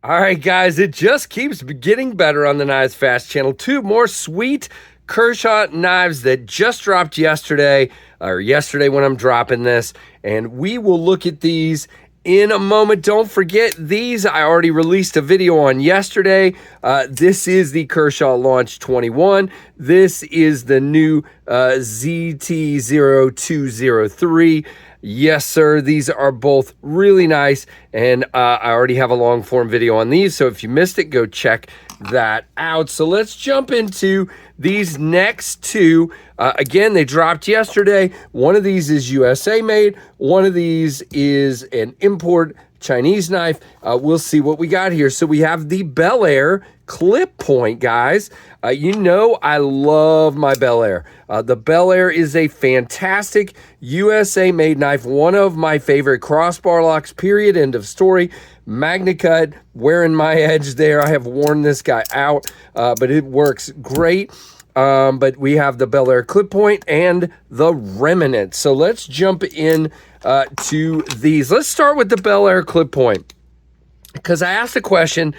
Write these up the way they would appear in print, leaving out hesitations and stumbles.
All right, guys, it just keeps getting better on the Knives Fast channel. Two more sweet Kershaw knives that just dropped yesterday, or yesterday when I'm dropping this, and we will look at these in a moment. Don't forget, these I already released a video on yesterday. This is the Kershaw Launch 21. This is the new ZT0203. Yes, sir. These are both really nice, and I already have a long form video on these, so if you missed it, go check that out. So let's jump into these next two. Again, they dropped yesterday. One of these is USA made. One of these is an import Chinese knife. We'll see what we got here. So we have the Belair clip point, guys. You know I love my Belair. The Belair is a fantastic USA made knife. One of my favorite crossbar locks, period, end of story. Magna cut, wearing my edge there. I have worn this guy out, but it works great. But we have the Belair clip point and the Remnant. So let's jump in to these. Let's start with the Belair clip point, because I asked a question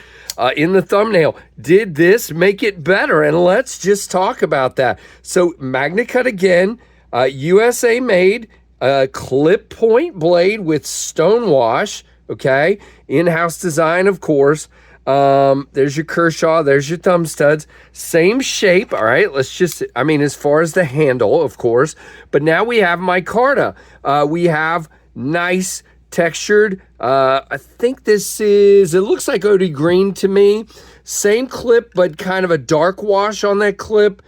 in the thumbnail. Did this make it better? And let's just talk about that. So Magna cut again, USA made, clip point blade with stonewash. Okay, in-house design, of course. There's your Kershaw, there's your thumb studs, same shape. All right, let's just, I mean, as far as the handle, of course, but now we have micarta. We have nice textured, I think this is, it looks like OD green to me. Same clip, but kind of a dark wash on that clip.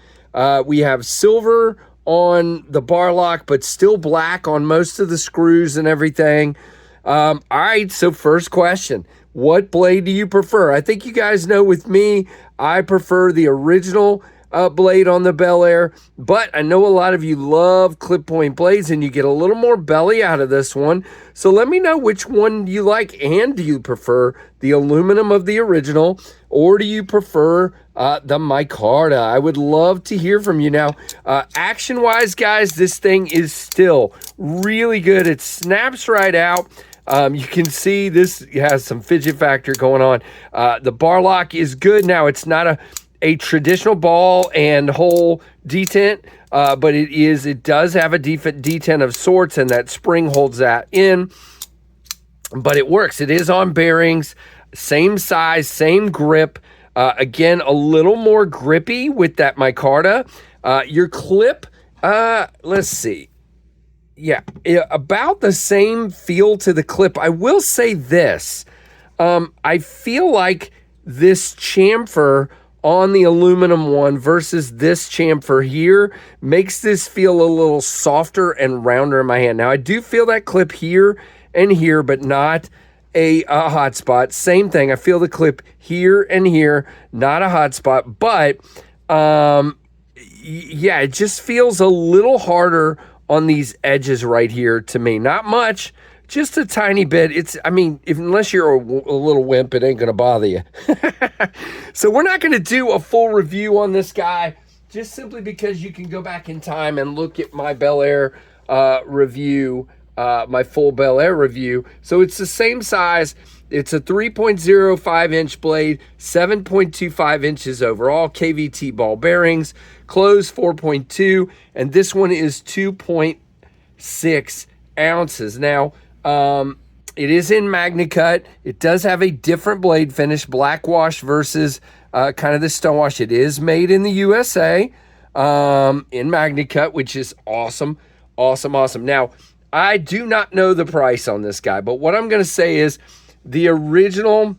We have silver on the bar lock, but still black on most of the screws and everything. All right, so first question, what blade do you prefer? I think you guys know with me, I prefer the original blade on the Belair, but I know a lot of you love clip point blades and you get a little more belly out of this one. So let me know which one you like, and do you prefer the aluminum of the original, or do you prefer the micarta? I would love to hear from you. Now, action-wise, guys, this thing is still really good. It snaps right out. You can see this has some fidget factor going on. The bar lock is good. Now, it's not a traditional ball and hole detent, but it does have a detent of sorts, and that spring holds that in. But it works. It is on bearings, same size, same grip. Again, a little more grippy with that micarta. Your clip, let's see. Yeah, about the same feel to the clip. I will say this. I feel like this chamfer on the aluminum one versus this chamfer here makes this feel a little softer and rounder in my hand. Now, I do feel that clip here and here, but not a hot spot. Same thing. I feel the clip here and here, not a hot spot. But, yeah, it just feels a little harder on these edges right here to me. Not much, just a tiny bit. It's, I mean, unless you're a little wimp, it ain't gonna bother you. So we're not gonna do a full review on this guy, just simply because you can go back in time and look at my Belair review, my full Belair review. So it's the same size. It's a 3.05 inch blade, 7.25 inches overall, KVT ball bearings, closed 4.2, and this one is 2.6 ounces. Now, it is in Magna cut. It does have a different blade finish, black wash versus kind of the stone wash. It is made in the USA in Magna cut, which is awesome, awesome, awesome. Now, I do not know the price on this guy, but what I'm going to say is, the original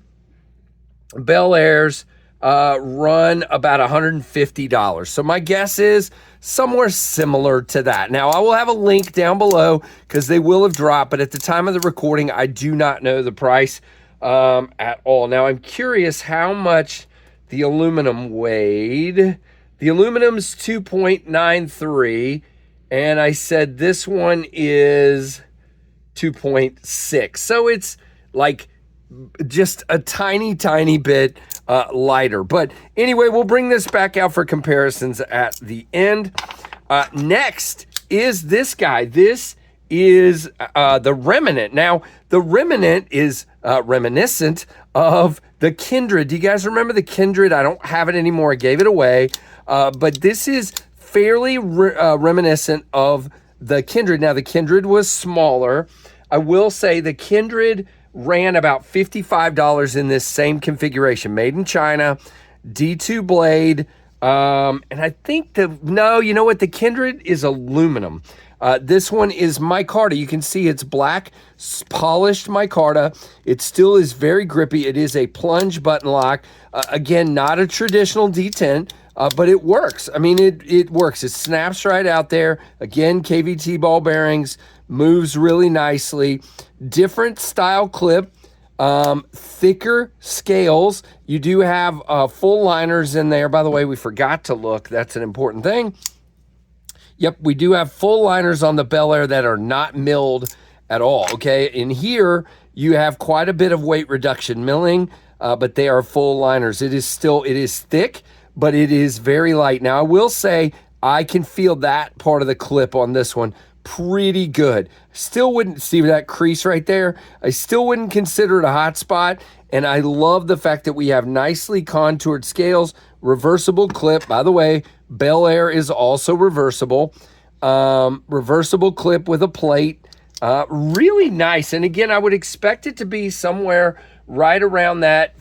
Belairs run about $150. So my guess is somewhere similar to that. Now, I will have a link down below because they will have dropped, but at the time of the recording, I do not know the price at all. Now, I'm curious how much the aluminum weighed. The aluminum's 2.93, and I said this one is 2.6. So it's like just a tiny bit lighter. But anyway, we'll bring this back out for comparisons at the end. Next is this guy. This is the Remnant. Now, the Remnant is reminiscent of the Kindred. Do you guys remember the Kindred? I don't have it anymore. I gave it away. But this is fairly reminiscent of the Kindred. Now, the Kindred was smaller. I will say the Kindred ran about $55 in this same configuration. Made in China, D2 blade. And I think no, you know what? The Kindred is aluminum. This one is micarta. You can see it's black, polished micarta. It still is very grippy. It is a plunge button lock. Again, not a traditional D10, but it works. I mean, it works. It snaps right out there. Again, KVT ball bearings, moves really nicely. Different style clip. Thicker scales. You do have full liners in there. By the way, we forgot to look. That's an important thing. Yep, we do have full liners on the Belair that are not milled at all, okay? In here, you have quite a bit of weight reduction milling, but they are full liners. It is thick, but it is very light. Now, I will say I can feel that part of the clip on this one pretty good. Still wouldn't see that crease right there. I still wouldn't consider it a hot spot. And I love the fact that we have nicely contoured scales, reversible clip. By the way, Belair is also reversible. Reversible clip with a plate. Really nice. And again, I would expect it to be somewhere right around that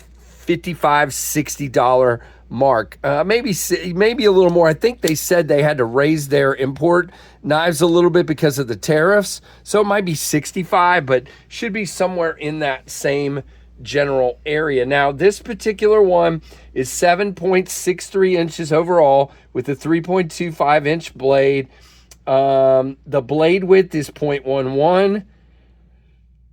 $55, $60 mark. Maybe a little more. I think they said they had to raise their import knives a little bit because of the tariffs. So it might be 65, but should be somewhere in that same general area. Now, this particular one is 7.63 inches overall with a 3.25 inch blade. The blade width is 0.11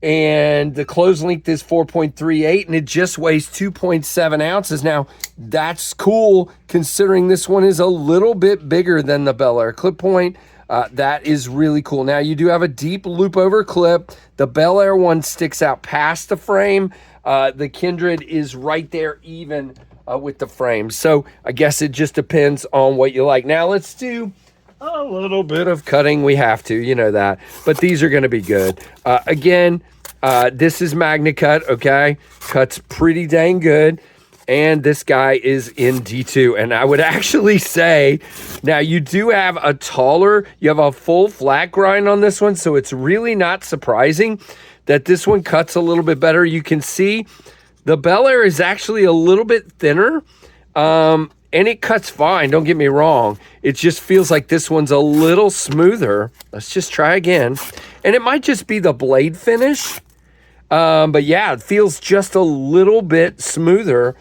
and the close length is 4.38 and it just weighs 2.7 ounces. Now, that's cool considering this one is a little bit bigger than the Belair clip point. That is really cool. Now, you do have a deep loop over clip. The Belair one sticks out past the frame. The Kindred is right there even with the frame. So I guess it just depends on what you like. Now let's do a little bit of cutting. We have to, you know that. But these are going to be good. Again, this is Magna Cut, okay? Cuts pretty dang good. And this guy is in D2. And I would actually say, now you do have a taller, you have a full flat grind on this one. So it's really not surprising that this one cuts a little bit better. You can see the Belair is actually a little bit thinner. And it cuts fine, don't get me wrong. It just feels like this one's a little smoother. Let's just try again. And it might just be the blade finish. But yeah, it feels just a little bit smoother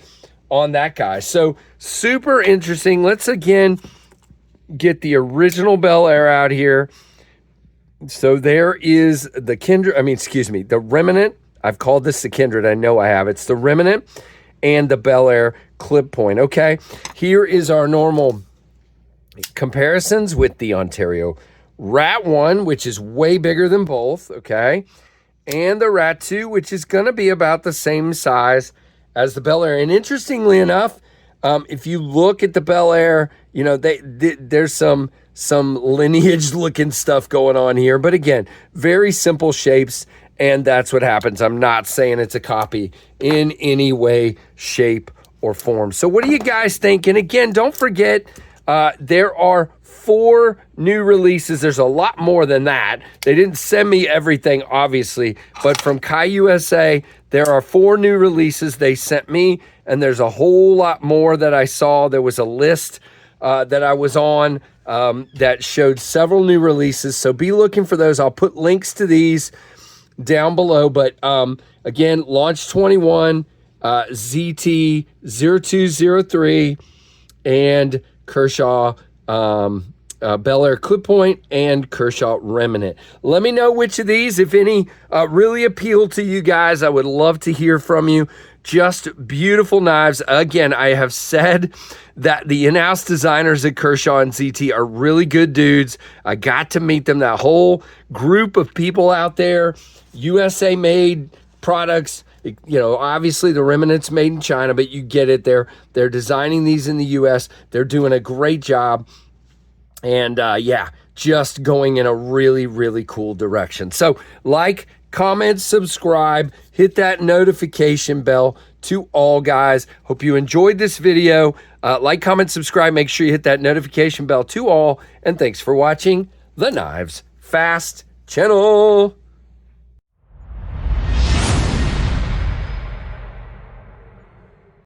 on that guy. So super interesting. Let's again get the original Belair out here. So there is the Kindred, the Remnant. I've called this the Kindred. I know I have. It's the Remnant and the Belair clip point. Okay, here is our normal comparisons with the Ontario Rat 1, which is way bigger than both, okay? And the Rat 2, which is going to be about the same size as the Belair. And interestingly enough, if you look at the Belair, you know, there's some lineage looking stuff going on here. But again, very simple shapes, and that's what happens. I'm not saying it's a copy in any way, shape, or form. So what do you guys think? And again, don't forget, there are 4 new releases. There's a lot more than that. They didn't send me everything, obviously, but from Kai USA, there are 4 new releases they sent me, and there's a whole lot more that I saw. There was a list that I was on that showed several new releases, so be looking for those. I'll put links to these down below, but again, Launch 21, ZT 0203, and Kershaw Belair clip point and Kershaw Remnant. Let me know which of these, if any, really appeal to you guys. I would love to hear from you. Just beautiful knives. Again, I have said that the in-house designers at Kershaw and ZT are really good dudes. I got to meet them. That whole group of people out there, USA made products. You know, obviously the Remnant's made in China, but you get it. They're designing these in the US. They're doing a great job. And yeah, just going in a really, really cool direction. So like, comment, subscribe, hit that notification bell to all, guys. Hope you enjoyed this video. Like, comment, subscribe. Make sure you hit that notification bell to all. And thanks for watching the Knives Fast channel.